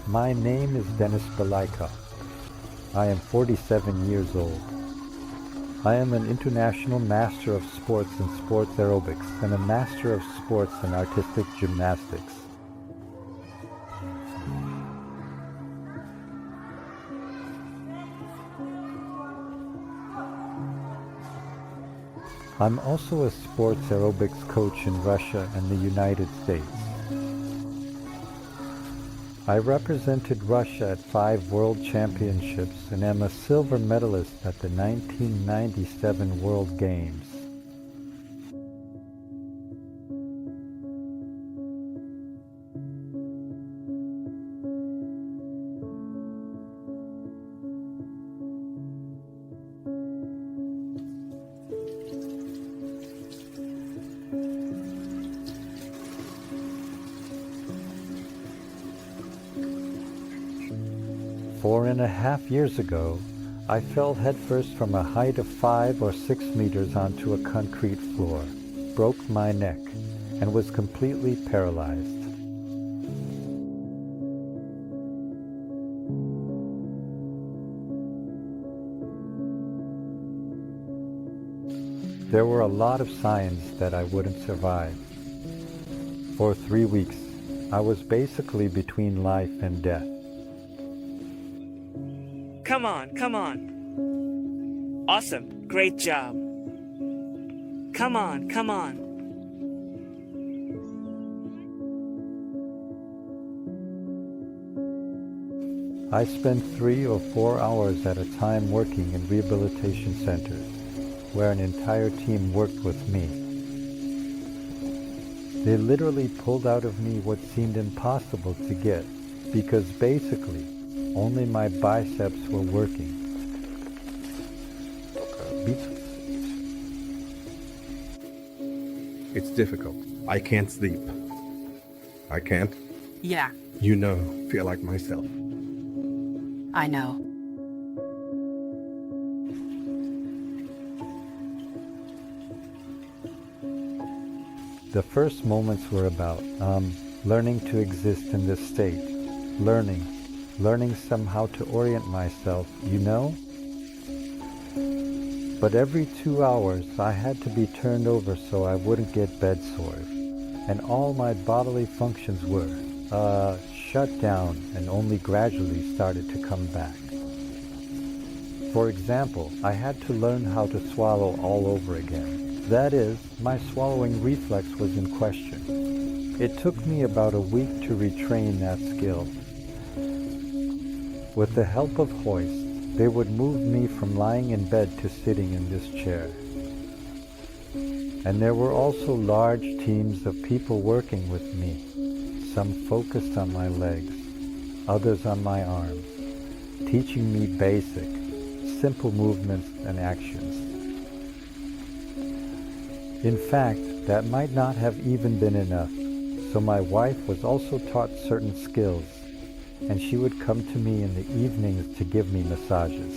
My name is Denis Belikov. I am 47 years old. I am an international master of sports and sports aerobics and a master of sports and artistic gymnastics. I'm also a sports aerobics coach in Russia and the United States. I represented Russia at 5 World Championships and am a silver medalist at the 1997 World Games. Four and a half years ago, I fell headfirst from a height of 5 or 6 meters onto a concrete floor, broke my neck, and was completely paralyzed. There were a lot of signs that I wouldn't survive. For 3 weeks, I was basically between life and death. Come on, come on. Awesome, great job. Come on, come on. I spent 3 or 4 hours at a time working in rehabilitation centers, where an entire team worked with me. They literally pulled out of me what seemed impossible to get, because basically, only my biceps were working. It's difficult. I can't sleep. I can't, Yeah, feel like myself. I know. The first moments were about learning to exist in this state, learning somehow to orient myself, But every 2 hours I had to be turned over so I wouldn't get bed sores, and all my bodily functions were shut down and only gradually started to come back. For example, I had to learn how to swallow all over again. That is, my swallowing reflex was in question. It took me about a week to retrain that skill. With the help of hoists, they would move me from lying in bed to sitting in this chair. And there were also large teams of people working with me, some focused on my legs, others on my arms, teaching me basic, simple movements and actions. In fact, that might not have even been enough, so my wife was also taught certain skills, and she would come to me in the evenings to give me massages.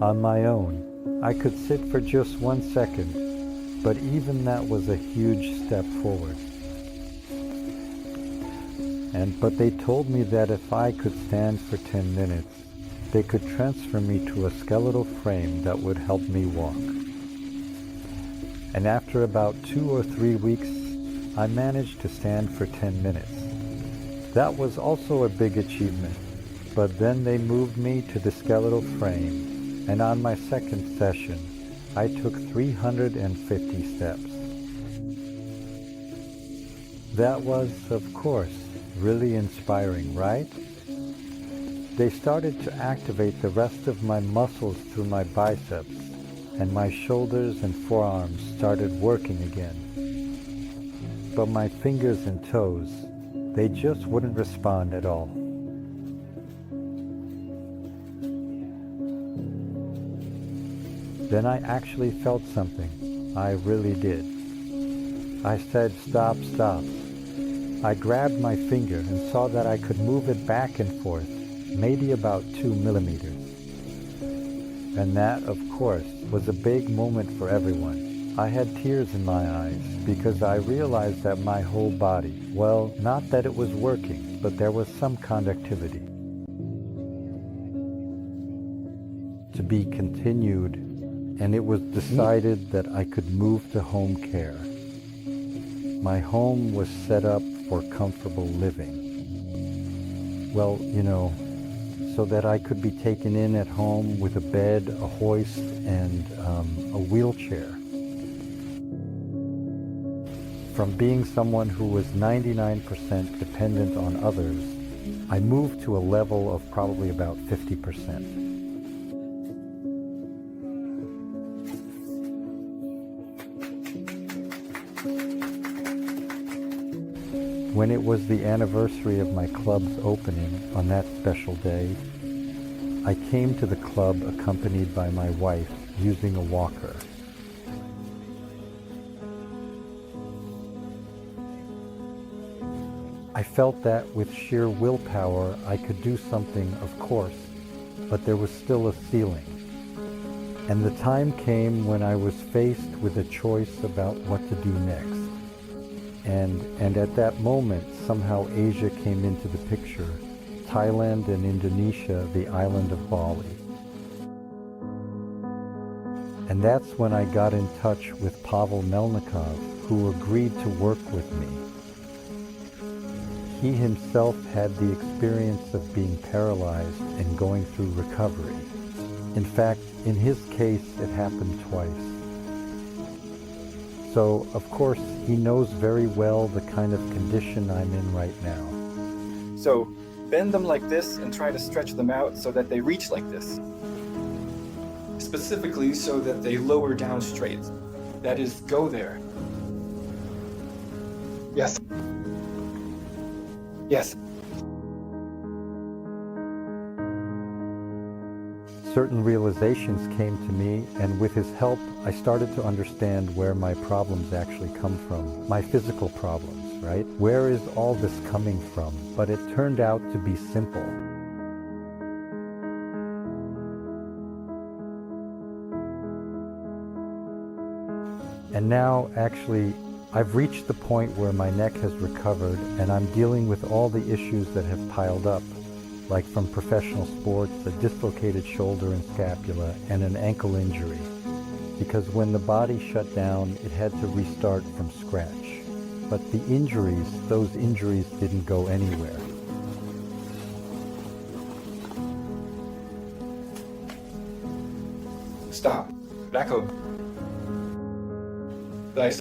On my own, I could sit for just 1 second, but even that was a huge step forward. But they told me that if I could stand for 10 minutes, they could transfer me to a skeletal frame that would help me walk. And after about 2 or 3 weeks, I managed to stand for 10 minutes. That was also a big achievement, but then they moved me to the skeletal frame, and on my second session, I took 350 steps. That was, of course, really inspiring, right? They started to activate the rest of my muscles through my biceps, and my shoulders and forearms started working again. But my fingers and toes, they just wouldn't respond at all. Then I actually felt something. I really did. I said, "Stop, stop." I grabbed my finger and saw that I could move it back and forth, maybe about 2 millimeters. And that, of course, was a big moment for everyone. I had tears in my eyes because I realized that my whole body, well, not that it was working, but there was some conductivity. To be continued, and it was decided that I could move to home care. My home was set up for comfortable living. Well, so that I could be taken in at home with a bed, a hoist, and a wheelchair. From being someone who was 99% dependent on others, I moved to a level of probably about 50%. When it was the anniversary of my club's opening on that special day, I came to the club accompanied by my wife using a walker. I felt that with sheer willpower I could do something, of course, but there was still a ceiling. And the time came when I was faced with a choice about what to do next. And at that moment, somehow Asia came into the picture, Thailand and Indonesia, the island of Bali. And that's when I got in touch with Pavel Melnikov, who agreed to work with me. He himself had the experience of being paralyzed and going through recovery. In fact, in his case, it happened twice. So, of course, he knows very well the kind of condition I'm in right now. So, bend them like this and try to stretch them out so that they reach like this. Specifically so that they lower down straight. That is, go there. Yes. Yes. Certain realizations came to me, and with his help, I started to understand where my problems actually come from. My physical problems, right? Where is all this coming from? But it turned out to be simple. And now, actually, I've reached the point where my neck has recovered, and I'm dealing with all the issues that have piled up, like from professional sports, a dislocated shoulder and scapula, and an ankle injury. Because when the body shut down, it had to restart from scratch. But the injuries, those injuries didn't go anywhere. Stop. Back up. Nice.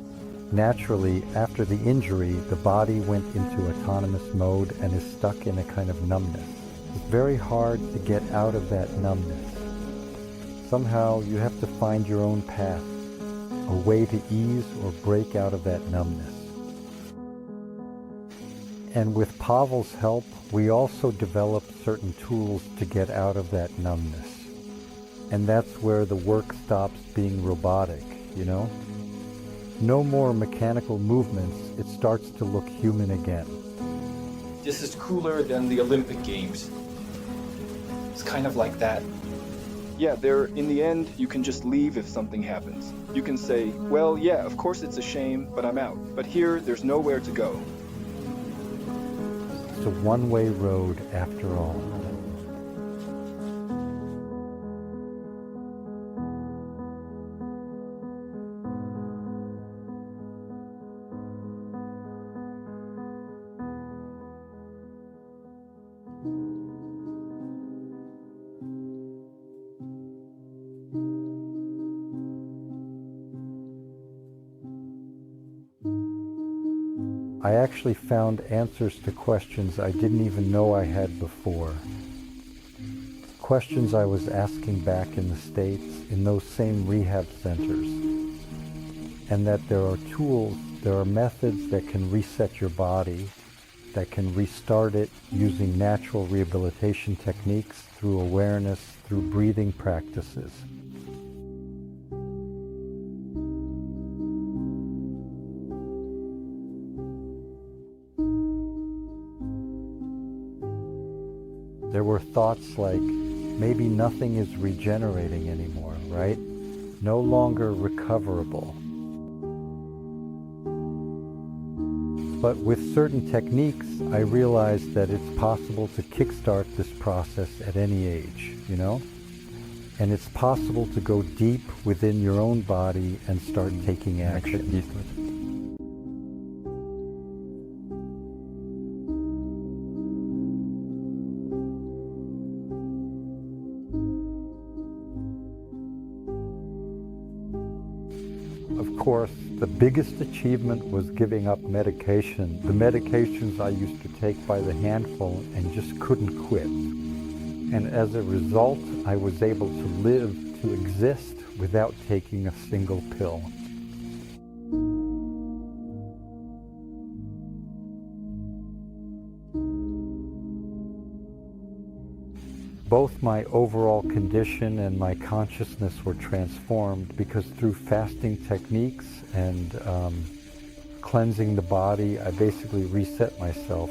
Naturally, after the injury, the body went into autonomous mode and is stuck in a kind of numbness. It's very hard to get out of that numbness. Somehow you have to find your own path, a way to ease or break out of that numbness. And with Pavel's help, we also developed certain tools to get out of that numbness. And that's where the work stops being robotic, No more mechanical movements, it starts to look human again. This is cooler than the Olympic Games. It's kind of like that. Yeah, in the end, you can just leave if something happens. You can say, well, yeah, of course it's a shame, but I'm out. But here, there's nowhere to go. It's a one-way road after all. I actually found answers to questions I didn't even know I had before. Questions I was asking back in the States in those same rehab centers. And that there are tools, there are methods that can reset your body, that can restart it using natural rehabilitation techniques through awareness, through breathing practices. There were thoughts like, maybe nothing is regenerating anymore, right? No longer recoverable. But with certain techniques, I realized that it's possible to kickstart this process at any age, you know? And it's possible to go deep within your own body and start taking action. Of course, the biggest achievement was giving up medication. The medications I used to take by the handful and just couldn't quit. And as a result, I was able to live, to exist, without taking a single pill. Both my overall condition and my consciousness were transformed because through fasting techniques and cleansing the body, I basically reset myself.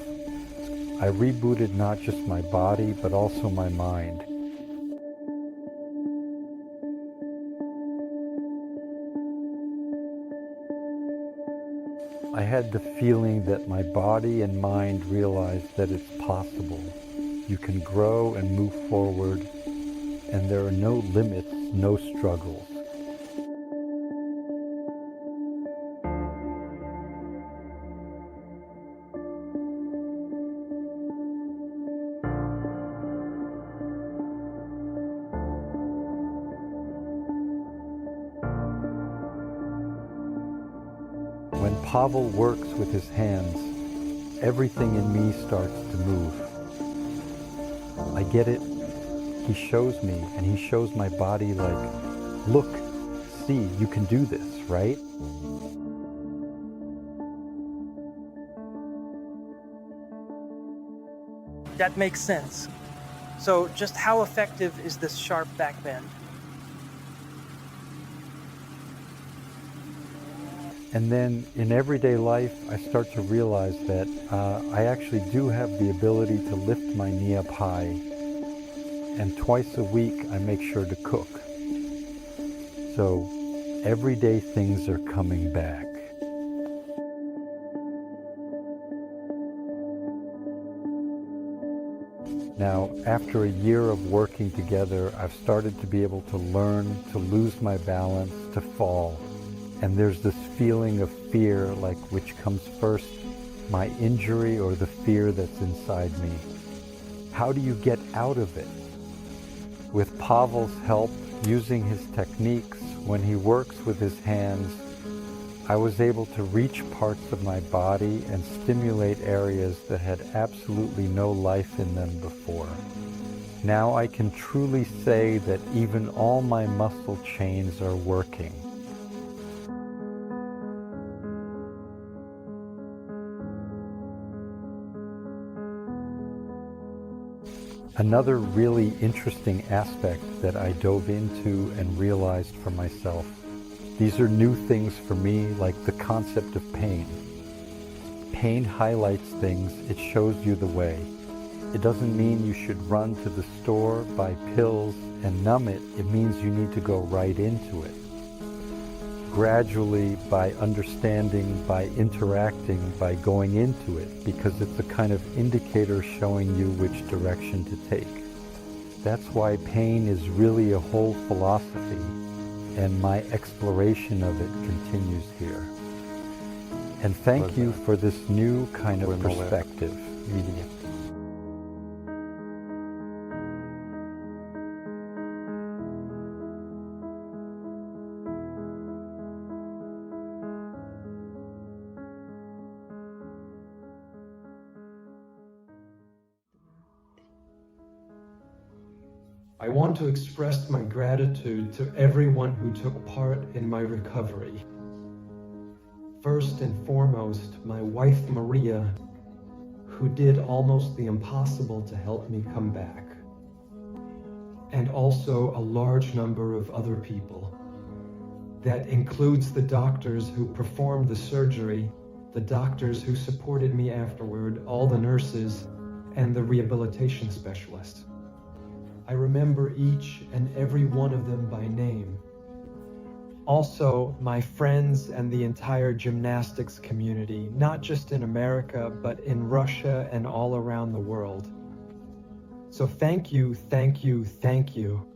I rebooted not just my body, but also my mind. I had the feeling that my body and mind realized that it's possible. You can grow and move forward, and there are no limits, no struggles. When Pavel works with his hands, everything in me starts to move. I get it. He shows me, and he shows my body like, look, see, you can do this, right? That makes sense. So just how effective is this sharp back bend? And then in everyday life, I start to realize that I actually do have the ability to lift my knee up high. And twice a week, I make sure to cook. So everyday things are coming back. Now, after a year of working together, I've started to be able to learn to lose my balance, to fall. And there's this feeling of fear, like which comes first, my injury or the fear that's inside me. How do you get out of it? With Pavel's help, using his techniques, when he works with his hands, I was able to reach parts of my body and stimulate areas that had absolutely no life in them before. Now I can truly say that even all my muscle chains are working. Another really interesting aspect that I dove into and realized for myself. These are new things for me, like the concept of pain. Pain highlights things, it shows you the way. It doesn't mean you should run to the store, buy pills, and numb it. It means you need to go right into it. Gradually, by understanding, by interacting, by going into it, because it's a kind of indicator showing you which direction to take. That's why pain is really a whole philosophy, and my exploration of it continues here. And thank you for this new kind of perspective. I want to express my gratitude to everyone who took part in my recovery. First and foremost, my wife Maria, who did almost the impossible to help me come back. And also a large number of other people. That includes the doctors who performed the surgery, the doctors who supported me afterward, all the nurses, and the rehabilitation specialist. I remember each and every one of them by name. Also, my friends and the entire gymnastics community, not just in America, but in Russia and all around the world. So thank you, thank you, thank you